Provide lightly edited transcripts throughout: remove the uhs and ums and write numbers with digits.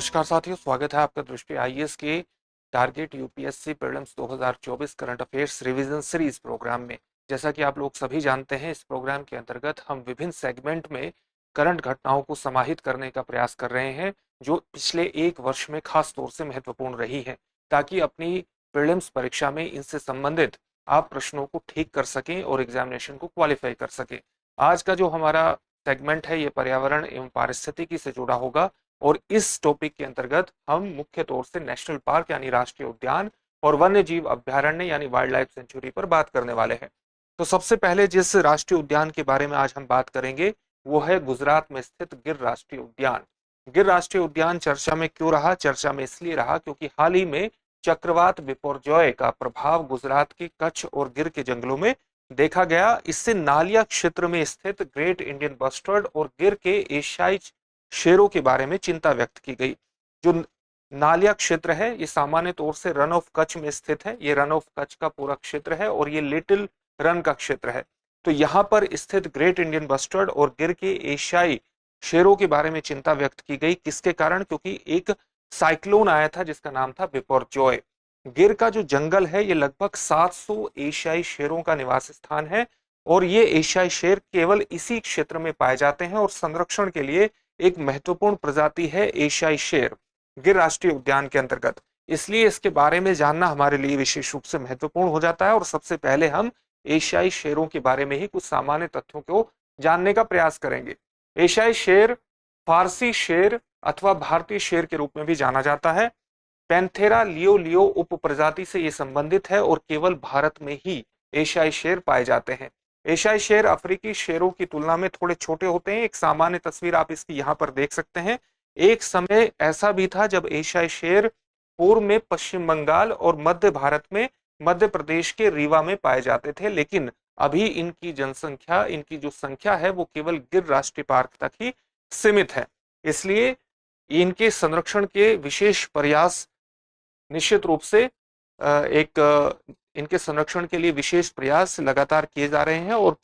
नमस्कार साथियों, स्वागत है आपका दृष्टि आईएएस के target UPSC prelims 2024 current affairs revision series program में। जैसा कि आप लोग सभी जानते हैं, इस प्रोग्राम के अंतर्गत हम विभिन्न सेगमेंट में करंट घटनाओं को समाहित करने का प्रयास कर रहे हैं, जो पिछले एक वर्ष में खास तौर से महत्वपूर्ण रही है, ताकि अपनी प्रीलिम्स परीक्षा में इनसे संबंधित आप प्रश्नों को ठीक कर सकें और एग्जामिनेशन को क्वालिफाई कर सकें। आज का जो हमारा सेगमेंट है, ये पर्यावरण एवं पारिस्थितिकी से जुड़ा होगा और इस टॉपिक के अंतर्गत हम मुख्य तौर से नेशनल पार्क यानी राष्ट्रीय उद्यान और वन्य जीव अभ्यारण्य यानी वाइल्ड लाइफ सेंचुरी पर बात करने वाले हैं। तो सबसे पहले जिस राष्ट्रीय उद्यान के बारे में आज हम बात करेंगे वो है गुजरात में स्थित गिर राष्ट्रीय उद्यान। गिर राष्ट्रीय उद्यान चर्चा में क्यों रहा? चर्चा में इसलिए रहा क्योंकि हाल ही में चक्रवात बिपरजॉय का प्रभाव गुजरात के कच्छ और गिर के जंगलों में देखा गया। इससे नालिया क्षेत्र में स्थित ग्रेट इंडियन बस्टर्ड और गिर के एशियाई शेरों के बारे में चिंता व्यक्त की गई। जो नालिया क्षेत्र है ये सामान्य तौर से रन ऑफ कच्छ में स्थित है। ये रन ऑफ कच्छ का पूरा क्षेत्र है और ये लिटिल रन का क्षेत्र है। तो यहाँ पर स्थित ग्रेट इंडियन बस्टर्ड और गिर के एशियाई शेरों के बारे में चिंता व्यक्त की गई। किसके कारण? क्योंकि एक साइक्लोन आया था जिसका नाम था बिपरजॉय। गिर का जो जंगल है ये लगभग 700 एशियाई शेरों का निवास स्थान है और ये एशियाई शेर केवल इसी क्षेत्र में पाए जाते हैं और संरक्षण के लिए एक महत्वपूर्ण प्रजाति है एशियाई शेर गिर राष्ट्रीय उद्यान के अंतर्गत। इसलिए इसके बारे में जानना हमारे लिए विशेष रूप से महत्वपूर्ण हो जाता है और सबसे पहले हम एशियाई शेरों के बारे में ही कुछ सामान्य तथ्यों को जानने का प्रयास करेंगे। एशियाई शेर फारसी शेर अथवा भारतीय शेर के रूप में भी जाना जाता है। पैंथेरा लियो लियो उप प्रजाति से ये संबंधित है और केवल भारत में ही एशियाई शेर पाए जाते हैं। एशियाई शेर अफ्रीकी शेरों की तुलना में थोड़े छोटे होते हैं। एक सामान्य तस्वीर आप इसकी यहाँ पर देख सकते हैं। एक समय ऐसा भी था जब एशियाई शेर पूर्व में पश्चिम बंगाल और मध्य भारत में मध्य प्रदेश के रीवा में पाए जाते थे, लेकिन अभी इनकी जनसंख्या, इनकी जो संख्या है वो केवल गिर राष्ट्रीय पार्क तक ही सीमित है। इसलिए इनके संरक्षण के विशेष प्रयास निश्चित रूप से इनके संरक्षण के लिए विशेष प्रयास लगातार किए जा रहे हैं और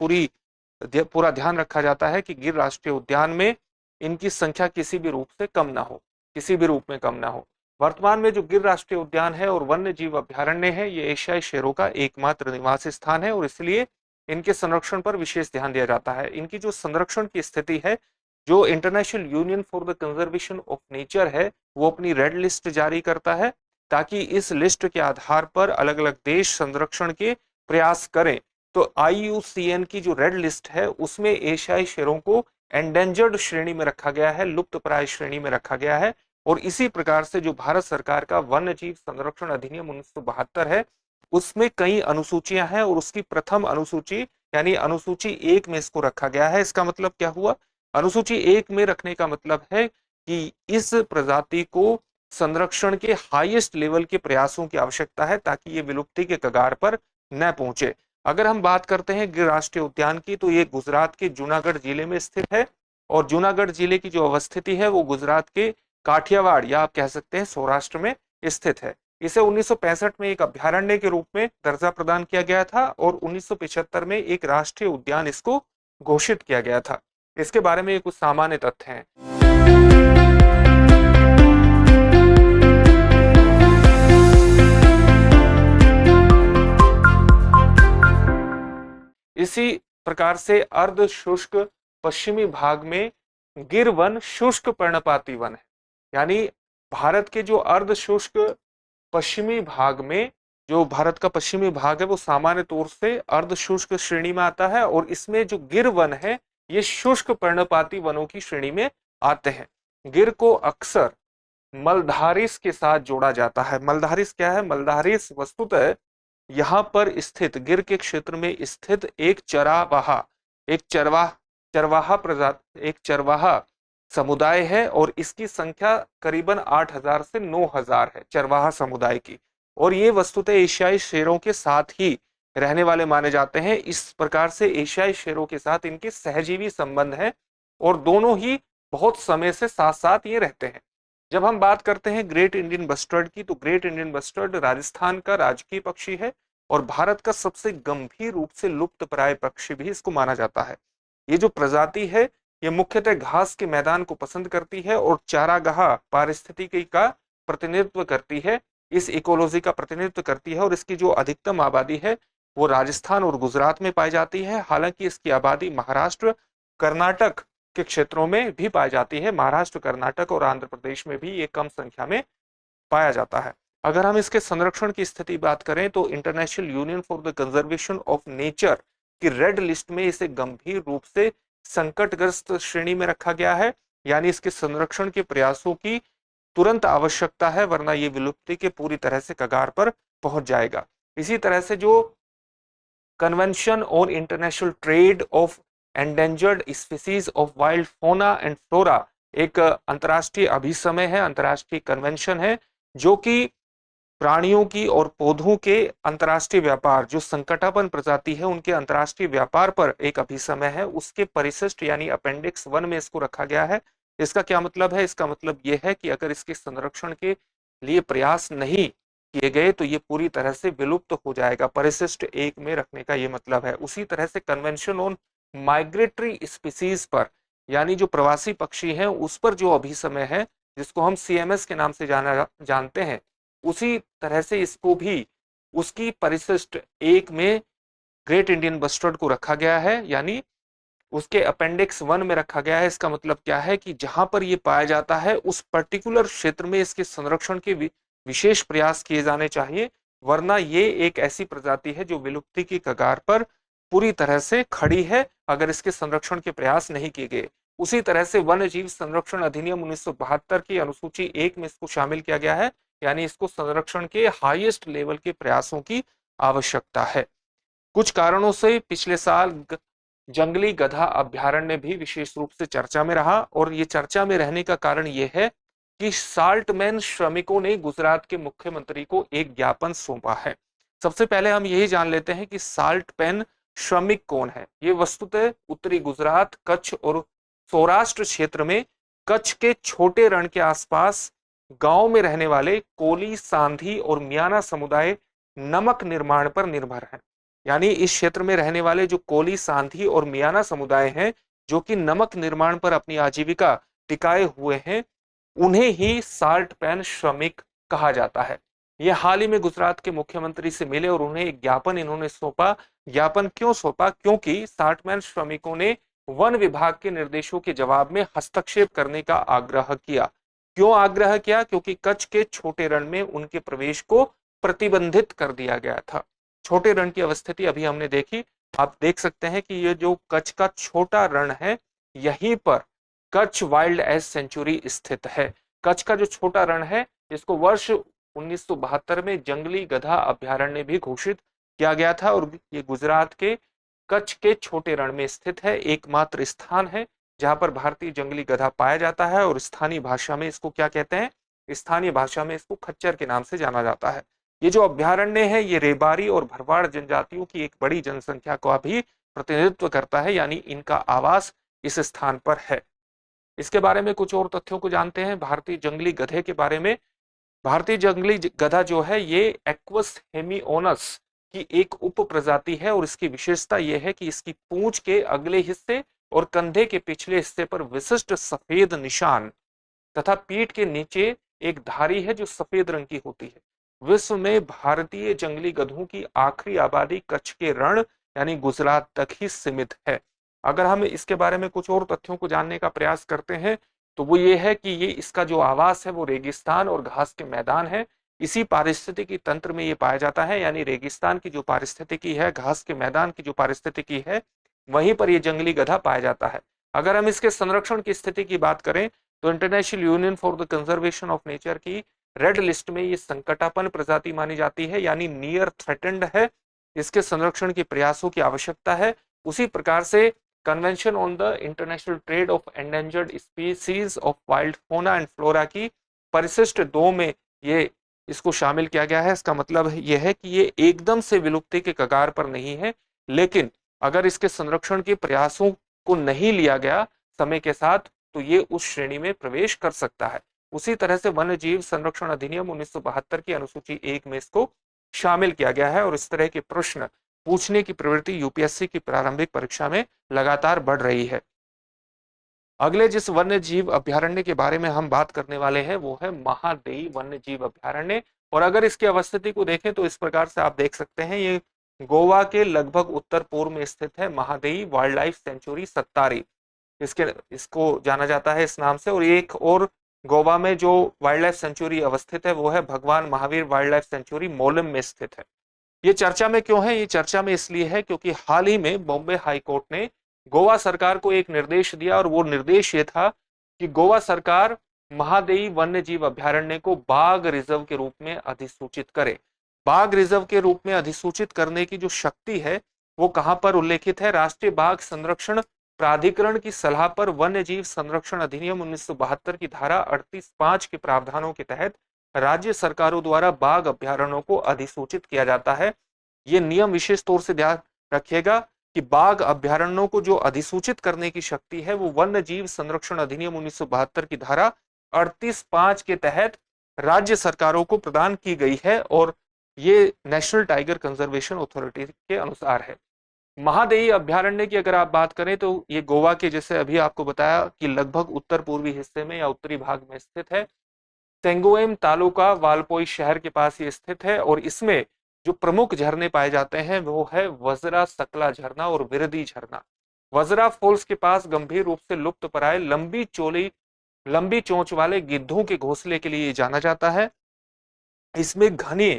पूरा ध्यान रखा जाता है कि गिर राष्ट्रीय उद्यान में इनकी संख्या किसी भी रूप से कम ना हो, किसी भी रूप में कम ना हो। वर्तमान में जो गिर राष्ट्रीय उद्यान है और वन्य जीव अभ्यारण्य है, ये एशियाई शेरों का एकमात्र निवास स्थान है और इसलिए इनके संरक्षण पर विशेष ध्यान दिया जाता है। इनकी जो संरक्षण की स्थिति है, जो international union for the conservation of nature है, वो अपनी रेड लिस्ट जारी करता है ताकि इस लिस्ट के आधार पर अलग अलग देश संरक्षण के प्रयास करें। तो IUCN की जो रेड लिस्ट है उसमें एशियाई शेरों को एंडेंजर्ड श्रेणी में रखा गया है, लुप्तप्राय श्रेणी में रखा गया है। और इसी प्रकार से जो भारत सरकार का वन्य जीव संरक्षण अधिनियम 1972 है, उसमें कई अनुसूचियां हैं और उसकी प्रथम अनुसूची यानी अनुसूची 1 में इसको रखा गया है। इसका मतलब क्या हुआ? अनुसूची 1 में रखने का मतलब है कि इस प्रजाति को संरक्षण के हाईएस्ट लेवल के प्रयासों की आवश्यकता है ताकि ये विलुप्ति के कगार पर न पहुंचे। अगर हम बात करते हैं गिर राष्ट्रीय उद्यान की, तो ये गुजरात के जूनागढ़ जिले में स्थित है और जूनागढ़ जिले की जो अवस्थिति है वो गुजरात के काठियावाड़ या आप कह सकते हैं सौराष्ट्र में स्थित है। इसे 1965 में एक अभ्यारण्य के रूप में दर्जा प्रदान किया गया था और 1975 में एक राष्ट्रीय उद्यान इसको घोषित किया गया था। इसके बारे में कुछ सामान्य तथ्य हैं। इसी प्रकार से अर्ध शुष्क पश्चिमी भाग में गिर वन शुष्क पर्णपाती वन है। यानी भारत के जो अर्ध शुष्क पश्चिमी भाग में, जो भारत का पश्चिमी भाग है वो सामान्य तौर से अर्ध शुष्क श्रेणी में आता है और इसमें जो गिर वन है ये शुष्क पर्णपाती वनों की श्रेणी में आते हैं। गिर को अक्सर मलधारिस के साथ जोड़ा जाता है। मलधारिस क्या है? मलधारिस वस्तुतः यहाँ पर स्थित गिर के क्षेत्र में स्थित एक चरवाहा समुदाय है और इसकी संख्या करीबन 8000 से 9000 है, चरवाहा समुदाय की। और ये वस्तुतः एशियाई शेरों के साथ ही रहने वाले माने जाते हैं। इस प्रकार से एशियाई शेरों के साथ इनके सहजीवी संबंध है और दोनों ही बहुत समय से साथ साथ ये रहते हैं। जब हम बात करते हैं ग्रेट इंडियन बस्टर्ड की, तो ग्रेट इंडियन बस्टर्ड राजस्थान का राजकीय पक्षी है और भारत का सबसे गंभीर रूप से लुप्त प्राय पक्षी भी इसको माना जाता है। ये जो प्रजाति है ये मुख्यतः घास के मैदान को पसंद करती है और चारागाह पारिस्थितिकी का प्रतिनिधित्व करती है, इस इकोलॉजी का प्रतिनिधित्व करती है। और इसकी जो अधिकतम आबादी है वो राजस्थान और गुजरात में पाई जाती है। हालांकि इसकी आबादी महाराष्ट्र, कर्नाटक के क्षेत्रों में भी पाई जाती है। महाराष्ट्र, कर्नाटक और आंध्र प्रदेश में भी ये कम संख्या में पाया जाता है। अगर हम इसके संरक्षण की स्थिति बात करें तो international union for the conservation of nature की रेड लिस्ट में इसे गंभीर रूप से संकटग्रस्त श्रेणी में रखा गया है, यानी इसके संरक्षण के प्रयासों की तुरंत आवश्यकता है, वरना ये विलुप्ति के पूरी तरह से कगार पर पहुंच जाएगा। इसी तरह से जो convention on international trade off endangered species of wild फोना एंड फ्लोरा एक अंतर्राष्ट्रीय अभिसमय है, अंतर्राष्ट्रीय कन्वेंशन है, जो कि प्राणियों की और पौधों के अंतर्राष्ट्रीय व्यापार, जो संकटापन्न प्रजाति है उनके अंतर्राष्ट्रीय व्यापार पर एक अभिसमय है, उसके परिशिष्ट यानी अपेंडिक्स 1 में इसको रखा गया है। इसका क्या मतलब है? इसका मतलब यह है कि अगर इसके संरक्षण के लिए प्रयास नहीं किए गए तो ये पूरी तरह से विलुप्त हो जाएगा। परिशिष्ट 1 में रखने का ये मतलब है। उसी तरह से कन्वेंशन ऑन माइग्रेटरी स्पीसीज पर, यानी जो प्रवासी पक्षी हैं उस पर जो अभिसमय है, जिसको हम CMS के नाम से जानते हैं, उसी तरह से इसको भी उसकी परिशिष्ट 1 में ग्रेट इंडियन बस्टर्ड को रखा गया है, यानी उसके अपेंडिक्स 1 में रखा गया है। इसका मतलब क्या है कि जहां पर ये पाया जाता है उस पर्टिकुलर क्षेत्र में इसके संरक्षण के विशेष प्रयास किए जाने चाहिए, वरना ये एक ऐसी प्रजाति है जो विलुप्ति की कगार पर पूरी तरह से खड़ी है अगर इसके संरक्षण के प्रयास नहीं किए गए। उसी तरह से वन्य जीव संरक्षण अधिनियम 1972 की अनुसूची 1 में इसको शामिल किया गया है, यानी इसको संरक्षण के हाईएस्ट लेवल के प्रयासों की आवश्यकता है। कुछ कारणों से पिछले साल जंगली गधा अभ्यारण्य भी विशेष रूप से चर्चा में रहा, और ये चर्चा में रहने का कारण यह है कि साल्टमैन श्रमिकों ने गुजरात के मुख्यमंत्री को एक ज्ञापन सौंपा है। सबसे पहले हम यही जान लेते हैं कि साल्टमैन श्रमिक कौन है। ये वस्तुतः उत्तरी गुजरात, कच्छ और सौराष्ट्र क्षेत्र में कच्छ के छोटे रण के आसपास गांव में रहने वाले कोली, सांधी और मियाना समुदाय नमक निर्माण पर निर्भर हैं। यानी इस क्षेत्र में रहने वाले जो कोली, सांधी और मियाना समुदाय हैं, जो कि नमक निर्माण पर अपनी आजीविका टिकाए हुए हैं, उन्हें ही साल्ट पैन श्रमिक कहा जाता है। ये हाल ही में गुजरात के मुख्यमंत्री से मिले और उन्हें एक ज्ञापन इन्होंने सौंपा। ज्ञापन क्यों सौंपा? क्योंकि साल्टमैन श्रमिकों ने वन विभाग के निर्देशों के जवाब में हस्तक्षेप करने का आग्रह किया। क्यों आग्रह किया? क्योंकि कच्छ के छोटे रण में उनके प्रवेश को प्रतिबंधित कर दिया गया था। छोटे रण की अवस्थिति अभी हमने देखी। आप देख सकते हैं कि ये जो कच्छ का छोटा रण है, यहीं पर कच्छ वाइल्ड एज सेंचुरी स्थित है। कच्छ का जो छोटा रण है, इसको वर्ष 1972 में जंगली गधा अभ्यारण्य भी घोषित किया गया था, और ये गुजरात के कच्छ के छोटे रण में स्थित है। एकमात्र स्थान है जहां पर भारतीय जंगली गधा पाया जाता है, और स्थानीय भाषा में इसको क्या कहते हैं? स्थानीय भाषा में इसको खच्चर के नाम से जाना जाता है। ये जो अभ्यारण्य है, ये रेबारी और भरवाड़ जनजातियों की एक बड़ी जनसंख्या का भी प्रतिनिधित्व करता है, यानी इनका आवास इस स्थान पर है। इसके बारे में कुछ और तथ्यों को जानते हैं भारतीय जंगली गधे के बारे में। भारतीय जंगली गधा जो है ये एक्वस हेमिओनस की एक उप प्रजाति है, और इसकी विशेषता यह है कि इसकी पूंछ के अगले हिस्से और कंधे के पिछले हिस्से पर विशिष्ट सफेद निशान तथा पीठ के नीचे एक धारी है जो सफेद रंग की होती है। विश्व में भारतीय जंगली गधों की आखिरी आबादी कच्छ के रण यानी गुजरात तक ही सीमित है। अगर हम इसके बारे में कुछ और तथ्यों को जानने का प्रयास करते हैं तो वो ये है कि ये इसका जो आवास है वो रेगिस्तान और घास के मैदान है। इसी पारिस्थितिकी तंत्र में ये पाया जाता है, यानी रेगिस्तान की जो पारिस्थितिकी है, घास के मैदान की जो पारिस्थितिकी है, वहीं पर ये जंगली गधा पाया जाता है। अगर हम इसके संरक्षण की स्थिति की बात करें तो international union for the conservation of nature की रेड लिस्ट में ये संकटापन्न प्रजाति मानी जाती है, यानी नियर थ्रेटेंड है। इसके संरक्षण के प्रयासों की आवश्यकता है। उसी प्रकार से convention on the international trade off endangered species of wild फोना एंड फ्लोरा की परिशिष्ट 2 में ये इसको शामिल किया गया है। इसका मतलब यह है कि ये एकदम से विलुप्ति के कगार पर नहीं है, लेकिन अगर इसके संरक्षण के प्रयासों को नहीं लिया गया समय के साथ तो ये उस श्रेणी में प्रवेश कर सकता है। उसी तरह से वन्य जीव संरक्षण अधिनियम 1972 की अनुसूची 1 में इसको शामिल किया गया है, और इस तरह के प्रश्न पूछने की प्रवृत्ति यूपीएससी की प्रारंभिक परीक्षा में लगातार बढ़ रही है। अगले जिस वन्य जीव अभयारण्य के बारे में हम बात करने वाले हैं वो है महादेई वन्य जीव अभयारण्य। और अगर इसकी अवस्थिति को देखें तो इस प्रकार से आप देख सकते हैं, ये गोवा के लगभग उत्तर पूर्व में स्थित है महादेई वाइल्ड लाइफ सेंचुरी सत्तारी, इसके इसको जाना जाता है इस नाम से। और एक और गोवा में जो वाइल्ड लाइफ सेंचुरी अवस्थित है वो है भगवान Mahavir wild life sanctuary Mollem में स्थित है। ये चर्चा में क्यों है? ये चर्चा में इसलिए है क्योंकि हाल ही में बॉम्बे हाई कोर्ट ने गोवा सरकार को एक निर्देश दिया, और वो निर्देश ये था कि गोवा सरकार महादेई वन्य जीव अभयारण्य को बाघ रिजर्व के रूप में अधिसूचित करे। बाघ रिजर्व के रूप में अधिसूचित करने की जो शक्ति है वो कहां पर उल्लेखित है? राष्ट्रीय बाघ संरक्षण प्राधिकरण की सलाह पर वन्य जीव संरक्षण अधिनियम 1972 की धारा 38(5) के प्रावधानों के तहत राज्य सरकारों द्वारा बाघ अभयारण्यों को अधिसूचित किया जाता है। ये नियम विशेष तौर से ध्यान रखिएगा कि बाघ अभयारण्यों को जो अधिसूचित करने की शक्ति है वो वन्य जीव संरक्षण अधिनियम 1972 की धारा 38(5) के तहत राज्य सरकारों को प्रदान की गई है, और ये नेशनल टाइगर कंजर्वेशन अथॉरिटी के अनुसार है। महादेई अभयारण्य की अगर आप बात करें तो ये गोवा के, जैसे अभी आपको बताया, कि लगभग उत्तर पूर्वी हिस्से में या उत्तरी भाग में स्थित है। सेंगोएम तालुका वालपोई शहर के पास ये स्थित है, और इसमें जो प्रमुख झरने पाए जाते हैं वो है वजरा सकला झरना और विरदी झरना। वजरा फॉल्स के पास गंभीर रूप से लुप्त प्राय लंबी चोंच वाले गिद्धों के घोंसले के लिए जाना जाता है। इसमें घने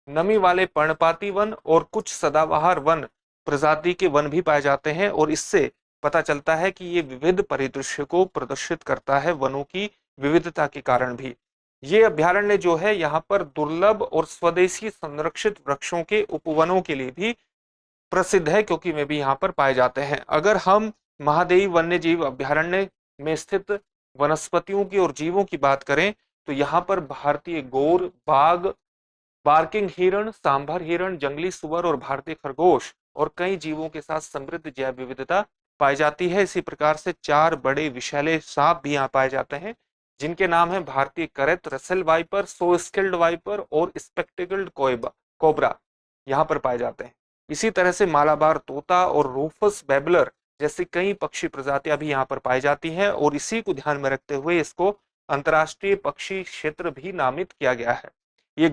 नमी वाले पर्णपाती वन और कुछ सदाबहार वन प्रजाति के वन भी पाए जाते हैं, और इससे पता चलता है कि ये विविध परिदृश्य को प्रदर्शित करता है वनों की विविधता के कारण भी। ये अभयारण्य जो है यहाँ पर दुर्लभ और स्वदेशी संरक्षित वृक्षों के उपवनों के लिए भी प्रसिद्ध है, क्योंकि वे भी यहाँ पर पाए जाते हैं। अगर हम महादेई वन्य जीव अभयारण्य में स्थित वनस्पतियों की और जीवों की बात करें तो यहाँ पर भारतीय गौर, बाघ, बार्किंग हिरण, सांभर हिरण, जंगली सुअर और भारतीय खरगोश और कई जीवों के साथ समृद्ध जैव विविधता पाई जाती है। इसी प्रकार से 4 बड़े विषैले सांप भी यहाँ पाए जाते हैं, जिनके नाम है भारतीय करेत, रसेल वाइपर, सो स्किल्ड वाइपर और स्पेक्टिकल्ड कोबरा यहाँ पर पाए जाते हैं। इसी तरह से मालाबार तोता और रूफस बेबलर जैसी कई पक्षी प्रजातियां भी यहाँ पर पाई जाती हैं, और इसी को ध्यान में रखते हुए इसको अंतर्राष्ट्रीय पक्षी क्षेत्र भी नामित किया गया है। ये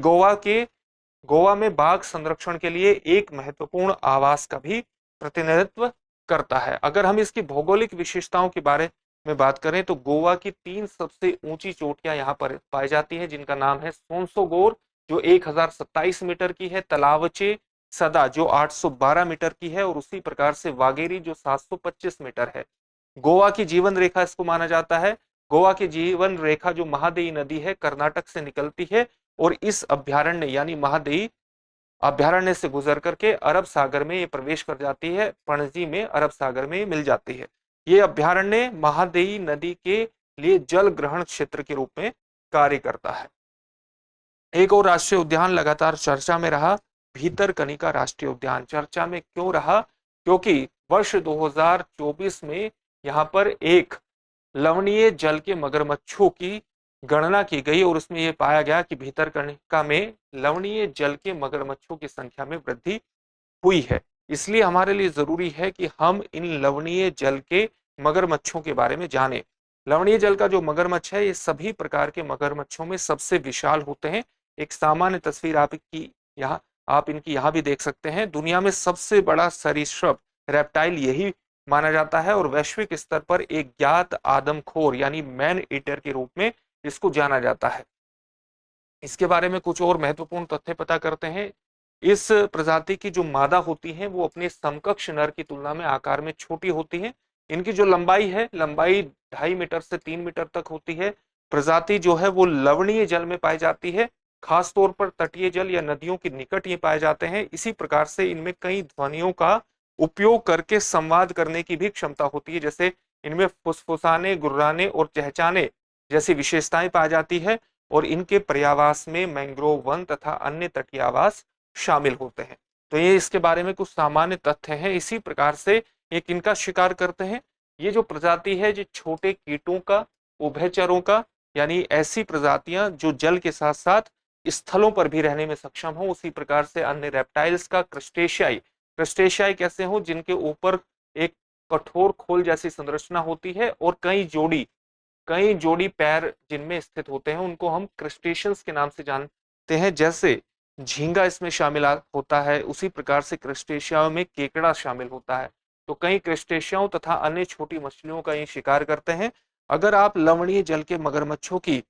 गोवा में बाघ संरक्षण के लिए एक महत्वपूर्ण आवास का भी प्रतिनिधित्व करता है। अगर हम इसकी भौगोलिक विशेषताओं के बारे में बात करें तो गोवा की 3 सबसे ऊंची चोटियां यहाँ पर पाई जाती है, जिनका नाम है सोनसोगोर जो 1027 मीटर की है, तलावचे सदा जो 812 मीटर की है, और उसी प्रकार से वागेरी जो 725 मीटर है। गोवा की जीवन रेखा इसको माना जाता है। गोवा की जीवन रेखा जो महादेई नदी है कर्नाटक से निकलती है, और इस अभयारण्य यानी महादेई अभयारण्य से गुजर करके अरब सागर में ये प्रवेश कर जाती है, पणजी में अरब सागर में मिल जाती है। ये अभयारण्य महादेई नदी के लिए जल ग्रहण क्षेत्र के रूप में कार्य करता है। एक और राष्ट्रीय उद्यान लगातार चर्चा में रहा, भीतरकनिका राष्ट्रीय उद्यान। चर्चा में क्यों रहा? क्योंकि वर्ष 2024 में यहाँ पर एक लवणीय जल के मगरमच्छों की गणना की गई, और उसमें यह पाया गया कि भीतरकनिका में लवणीय जल के मगरमच्छों की संख्या में वृद्धि हुई है। इसलिए हमारे लिए जरूरी है कि हम इन लवणीय जल के मगरमच्छों के बारे में जानें। लवणीय जल का जो मगरमच्छ है ये सभी प्रकार के मगरमच्छों में सबसे विशाल होते हैं। एक सामान्य तस्वीर आप इनकी यहाँ भी देख सकते हैं। दुनिया में सबसे बड़ा सरीसृप रेप्टाइल यही माना जाता है, और वैश्विक स्तर पर एक ज्ञात आदमखोर यानी मैन ईटर के रूप में इसको जाना जाता है। इसके बारे में कुछ और महत्वपूर्ण तथ्य पता करते हैं। इस प्रजाति की जो मादा होती हैं वो अपने समकक्ष नर की तुलना में आकार में छोटी होती हैं। इनकी जो लंबाई है, लंबाई 2.5 मीटर से 3 मीटर तक होती है। प्रजाति जो है वो लवणीय जल में पाई जाती है, खास तौर पर तटीय जल या नदियों के निकट ये पाए जाते हैं। इसी प्रकार से इनमें कई ध्वनियों का उपयोग करके संवाद करने की भी क्षमता होती है, जैसे इनमें फुसफुसाने, गुर्राने और चहचाने जैसी विशेषताएं पाई जाती है, और इनके पर्यावास में मैंग्रोव वन तथा अन्य तटीय आवास शामिल होते हैं। तो ये इसके बारे में कुछ सामान्य तथ्य हैं। इसी प्रकार से ये किनका शिकार करते हैं? ये जो प्रजाति है जो छोटे कीटों का, उभयचरों का, यानी ऐसी प्रजातियां जो जल के साथ साथ स्थलों पर भी रहने में सक्षम हो। उसी प्रकार से अन्य रेप्टाइल्स का, क्रस्टेशियाई कैसे हो जिनके ऊपर एक कठोर खोल जैसी संरचना होती है और कई जोड़ी पैर जिनमें स्थित होते हैं उनको हम क्रस्टेशियंस के नाम से जानते हैं। जैसे झींगा इसमें शामिल होता है, उसी प्रकार से क्रस्टेशिया में केकड़ा शामिल होता है। तो कई क्रस्टेशियाओं तथा अन्य छोटी मछलियों का ये शिकार करते हैं। अगर आप लवणीय जल के मगरमच्छों की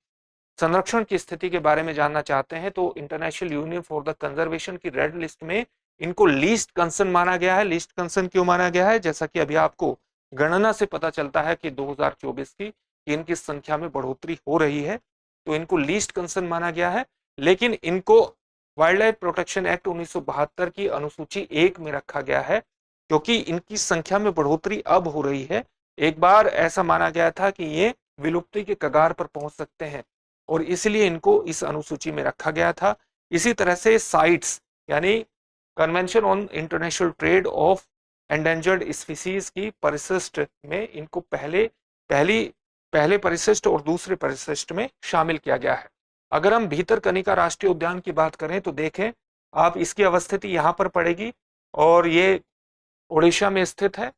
संरक्षण की स्थिति के बारे में जानना चाहते हैं तो international union for the conservation की रेड लिस्ट में इनको लीस्ट कंसर्न माना गया है। लीस्ट कंसर्न क्यों माना गया है? जैसा कि अभी आपको गणना से पता चलता है कि 2024 की इनकी संख्या में बढ़ोतरी हो रही है, तो इनको लीस्ट कंसर्न माना गया है। लेकिन इनको वाइल्ड लाइफ प्रोटेक्शन एक्ट 1972 की अनुसूची 1 में रखा गया है, क्योंकि इनकी संख्या में बढ़ोतरी अब हो रही है। एक बार ऐसा माना गया था कि ये विलुप्ति के कगार पर पहुंच सकते हैं और इसलिए इनको इस अनुसूची में रखा गया था। इसी तरह से साइट्स यानी convention on international trade off endangered species की परिशिष्ट में इनको पहले परिशिष्ट और दूसरे परिशिष्ट में शामिल किया गया है। अगर हम भीतरकनिका राष्ट्रीय उद्यान की बात करें तो देखें आप, इसकी अवस्थिति यहां पर पड़ेगी और ये ओडिशा में स्थित है।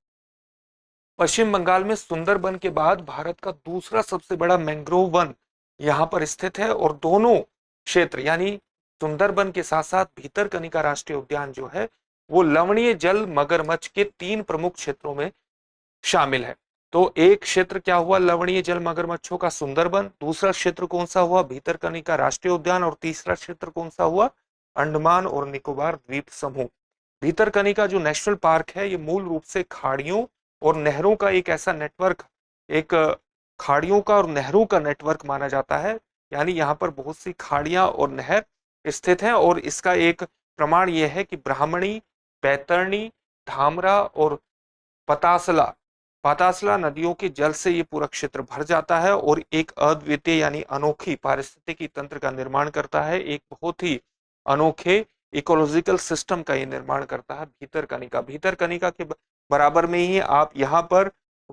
पश्चिम बंगाल में सुंदरबन के बाद भारत का दूसरा सबसे बड़ा मैंग्रोव वन यहां पर स्थित है और दोनों क्षेत्र यानी सुंदरबन के साथ साथ भीतरकनिका राष्ट्रीय उद्यान जो है वो लवणीय जल मगरमच्छ के 3 प्रमुख क्षेत्रों में शामिल है। तो एक क्षेत्र क्या हुआ लवणीय जल मगरमच्छों का? सुंदरबन। दूसरा क्षेत्र कौन सा हुआ? भीतरकनिका राष्ट्रीय उद्यान। और तीसरा क्षेत्र कौन सा हुआ? अंडमान और निकोबार द्वीप समूह। भीतरकनिका जो नेशनल पार्क है ये मूल रूप से खाड़ियों और नहरों का एक ऐसा नेटवर्क, एक खाड़ियों का और नहरों का नेटवर्क माना जाता है। यानी यहाँ पर बहुत सी खाड़ियां और नहर स्थित हैं और इसका एक प्रमाण यह है कि ब्राह्मणी, बैतरणी, धामरा और पतासला नदियों के जल से ये पूरा क्षेत्र भर जाता है और एक अद्वितीय यानी अनोखी पारिस्थितिकी तंत्र का निर्माण करता है। एक बहुत ही अनोखे इकोलॉजिकल सिस्टम का ये निर्माण करता है भीतरकनिका के बराबर में ही आप यहाँ पर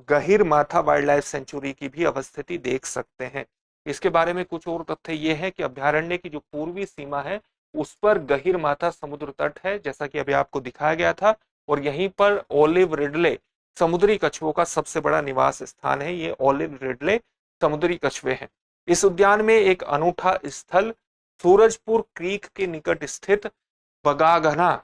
गहीर माथा वाइल्ड लाइफ सेंचुरी की भी अवस्थिति देख सकते हैं। इसके बारे में कुछ और तथ्य ये है कि अभ्यारण्य की जो पूर्वी सीमा है उस पर गहीर माथा समुद्र तट है, जैसा कि अभी आपको दिखाया गया था, और यहीं पर ओलिव रिडले समुद्री कछुओं का सबसे बड़ा निवास स्थान है। ये ओलिव रिडले समुद्री कछुए हैं। इस उद्यान में एक अनूठा स्थल सूरजपुर क्रीक के निकट स्थित बगागना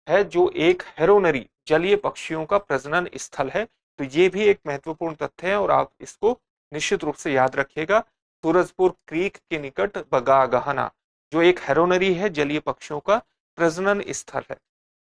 है, जो एक हेरोनरी जलीय पक्षियों का प्रजनन स्थल है। तो ये भी एक महत्वपूर्ण तथ्य है और आप इसको निश्चित रूप से याद रखिएगा। सूरजपुर क्रीक के निकट बगागहना जो एक हेरोनरी है, जलीय पक्षियों का प्रजनन स्थल है।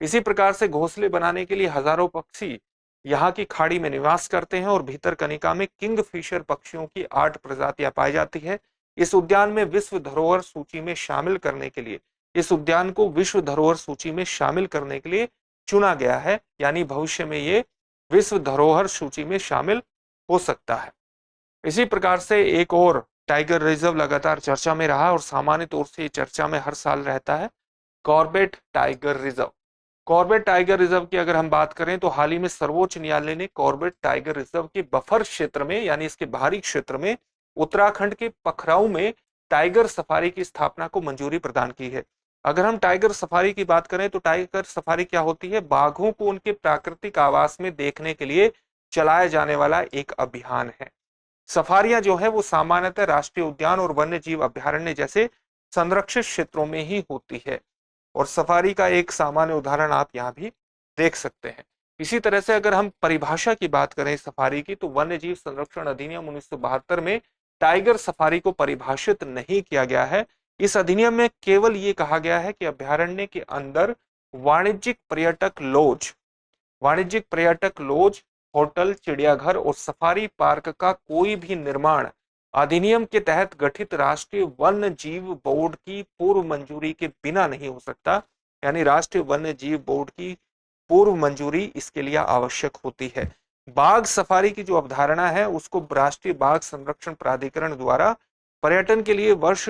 इसी प्रकार से घोंसले बनाने के लिए हजारों पक्षी यहाँ की खाड़ी में निवास करते हैं और भीतरकनिका में किंगफिशर पक्षियों की 8 प्रजातियां पाई जाती है। इस उद्यान में विश्व धरोहर सूची में शामिल करने के लिए इस उद्यान को विश्व धरोहर सूची में शामिल करने के लिए चुना गया है, यानी भविष्य में ये विश्व धरोहर सूची में शामिल हो सकता है। इसी प्रकार से एक और टाइगर रिजर्व लगातार चर्चा में रहा और सामान्य तौर से चर्चा में हर साल रहता है, Corbett tiger reserve. Corbett tiger reserve की अगर हम बात करें तो हाल ही में सर्वोच्च न्यायालय ने कॉर्बेट टाइगर रिजर्व के बफर क्षेत्र में यानी इसके बाहरी क्षेत्र में उत्तराखंड के पखराऊ में टाइगर सफारी की स्थापना को मंजूरी प्रदान की है। अगर हम टाइगर सफारी की बात करें तो टाइगर सफारी क्या होती है? बाघों को उनके प्राकृतिक आवास में देखने के लिए चलाया जाने वाला एक अभियान है। सफारियां जो है वो सामान्यतः राष्ट्रीय उद्यान और वन्य जीव अभ्यारण्य जैसे संरक्षित क्षेत्रों में ही होती है और सफारी का एक सामान्य उदाहरण आप यहाँ भी देख सकते हैं। इसी तरह से अगर हम परिभाषा की बात करें सफारी की तो वन्य जीव संरक्षण अधिनियम 1972 में टाइगर सफारी को परिभाषित नहीं किया गया है। इस अधिनियम में केवल ये कहा गया है कि अभ्यारण्य के अंदर वाणिज्यिक पर्यटक लॉज, होटल, चिड़ियाघर और सफारी पार्क का कोई भी निर्माण अधिनियम के तहत गठित राष्ट्रीय वन्य जीव बोर्ड की पूर्व मंजूरी के बिना नहीं हो सकता। यानी राष्ट्रीय वन्य जीव बोर्ड की पूर्व मंजूरी इसके लिए आवश्यक होती है। बाघ सफारी की जो अवधारणा है उसको राष्ट्रीय बाघ संरक्षण प्राधिकरण द्वारा पर्यटन के लिए वर्ष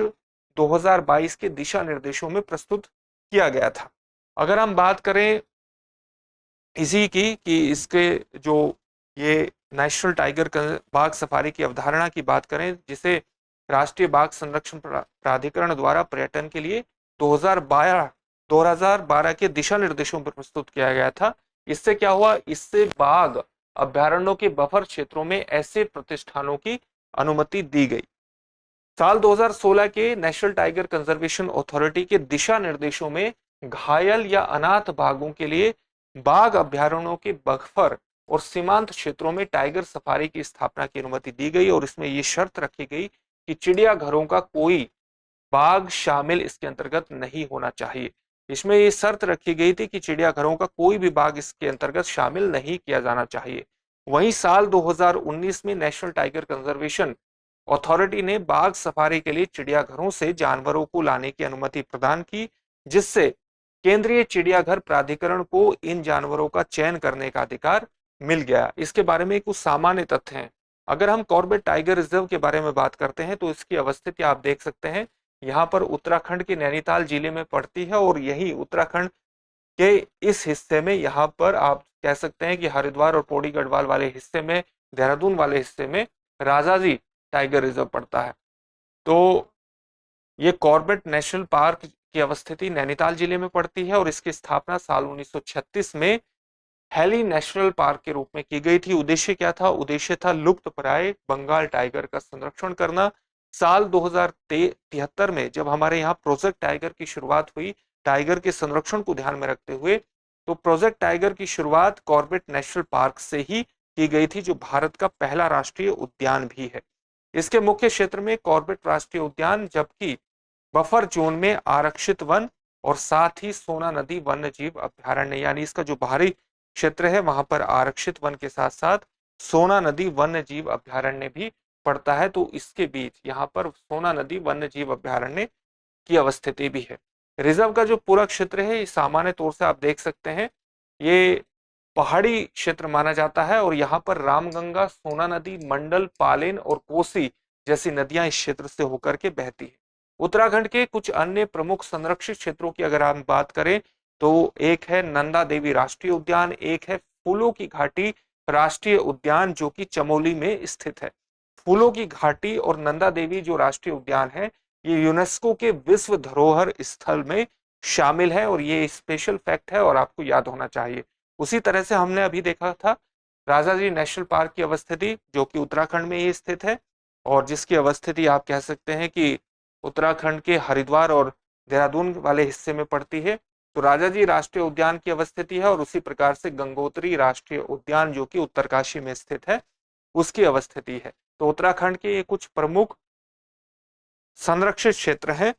2022 के दिशा निर्देशों में प्रस्तुत किया गया था। अगर हम बात करें इसी की कि इसके जो ये नेशनल टाइगर बाघ सफारी की अवधारणा की बात करें, जिसे राष्ट्रीय बाघ संरक्षण प्राधिकरण द्वारा पर्यटन के लिए 2012 के दिशा निर्देशों पर प्रस्तुत किया गया था। इससे क्या हुआ? इससे बाघ अभयारण्यों के बफर क्षेत्रों में ऐसे प्रतिष्ठानों की अनुमति दी गई। साल 2016 के नेशनल टाइगर कंजर्वेशन अथॉरिटी के दिशा निर्देशों में घायल या अनाथ बाघों के लिए बाघ अभयारण्यों के बफर और सीमांत क्षेत्रों में टाइगर सफारी की स्थापना की अनुमति दी गई और इसमें यह शर्त रखी गई कि चिड़ियाघरों का कोई बाघ शामिल इसके अंतर्गत नहीं होना चाहिए। इसमें ये शर्त रखी गई थी कि चिड़ियाघरों का कोई भी बाघ इसके अंतर्गत शामिल नहीं किया जाना चाहिए। वहीं साल 2019 में नेशनल टाइगर कंजर्वेशन अथॉरिटी ने बाघ सफारी के लिए चिड़ियाघरों से जानवरों को लाने की अनुमति प्रदान की, जिससे केंद्रीय चिड़ियाघर प्राधिकरण को इन जानवरों का चयन करने का अधिकार मिल गया। इसके बारे में कुछ सामान्य तथ्य हैं। अगर हम कॉर्बेट टाइगर रिजर्व के बारे में बात करते हैं तो इसकी अवस्थिति आप देख सकते हैं, यहाँ पर उत्तराखंड के नैनीताल जिले में पड़ती है और यही उत्तराखंड के इस हिस्से में यहाँ पर आप कह सकते हैं कि हरिद्वार और पौड़ी गढ़वाल वाले हिस्से में, देहरादून वाले हिस्से में राजाजी टाइगर रिजर्व पड़ता है। तो ये कॉर्बेट नेशनल पार्क की अवस्थिति नैनीताल जिले में पड़ती है और इसकी स्थापना साल 1936 में हैली नेशनल पार्क के रूप में की गई थी। उद्देश्य क्या था? उद्देश्य था लुप्तप्राय बंगाल टाइगर का संरक्षण करना। साल 2073 में जब हमारे यहाँ प्रोजेक्ट टाइगर की शुरुआत हुई, टाइगर के संरक्षण को ध्यान में रखते हुए, तो प्रोजेक्ट टाइगर की शुरुआत कॉर्बेट नेशनल पार्क से ही की गई थी, जो भारत का पहला राष्ट्रीय उद्यान भी है। इसके मुख्य क्षेत्र में कॉर्बेट राष्ट्रीय उद्यान, जबकि बफर जोन में आरक्षित वन और साथ ही सोना नदी वन्य जीव अभ्यारण्य, यानी इसका जो बाहरी क्षेत्र है वहां पर आरक्षित वन के साथ साथ सोना नदी वन्य जीव अभ्यारण्य भी पड़ता है। तो इसके बीच यहाँ पर सोना नदी वन्य जीव अभ्यारण्य की अवस्थिति भी है। रिजर्व का जो पूरा क्षेत्र है, सामान्य तौर से आप देख सकते हैं, ये पहाड़ी क्षेत्र माना जाता है और यहाँ पर रामगंगा, सोना नदी, मंडल, पालेन और कोसी जैसी नदियां इस क्षेत्र से होकर के बहती है। उत्तराखंड के कुछ अन्य प्रमुख संरक्षित क्षेत्रों की अगर हम बात करें तो एक है नंदा देवी राष्ट्रीय उद्यान, एक है फूलों की घाटी राष्ट्रीय उद्यान जो कि चमोली में स्थित है। फूलों की घाटी और नंदा देवी जो राष्ट्रीय उद्यान है, ये यूनेस्को के विश्व धरोहर स्थल में शामिल है और ये स्पेशल फैक्ट है और आपको याद होना चाहिए। उसी तरह से हमने अभी देखा था राजाजी नेशनल पार्क की अवस्थिति, जो कि उत्तराखंड में ही स्थित है और जिसकी अवस्थिति आप कह सकते हैं कि उत्तराखंड के हरिद्वार और देहरादून वाले हिस्से में पड़ती है। तो राजाजी राष्ट्रीय उद्यान की अवस्थिति है और उसी प्रकार से गंगोत्री राष्ट्रीय उद्यान जो कि उत्तरकाशी में स्थित है, उसकी अवस्थिति है। तो उत्तराखंड के ये कुछ प्रमुख संरक्षित क्षेत्र हैं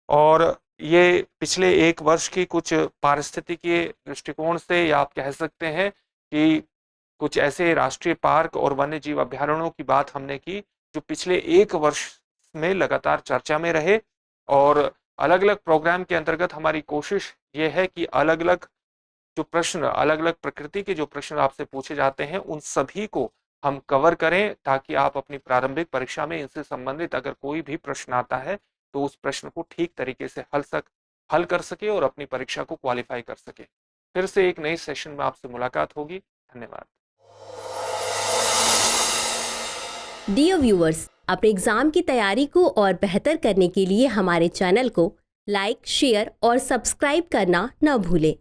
और ये पिछले एक वर्ष की कुछ पारिस्थितिकीय दृष्टिकोण से, या आप कह सकते हैं कि कुछ ऐसे राष्ट्रीय पार्क और वन्य जीव अभ्यारण्यों की बात हमने की जो पिछले एक वर्ष में लगातार चर्चा में रहे। और अलग अलग प्रोग्राम के अंतर्गत हमारी कोशिश ये है कि अलग अलग जो प्रश्न, अलग अलग प्रकृति के जो प्रश्न आपसे पूछे जाते हैं, उन सभी को हम कवर करें ताकि आप अपनी प्रारंभिक परीक्षा में इनसे संबंधित अगर कोई भी प्रश्न आता है तो उस प्रश्न को ठीक तरीके से हल कर सके और अपनी परीक्षा को क्वालिफाई कर सके। फिर से एक नई सेशन में आपसे मुलाकात होगी। धन्यवाद। डियर व्यूअर्स, अपने एग्जाम की तैयारी को और बेहतर करने के लिए हमारे चैनल को लाइक, शेयर और सब्सक्राइब करना न भूलें।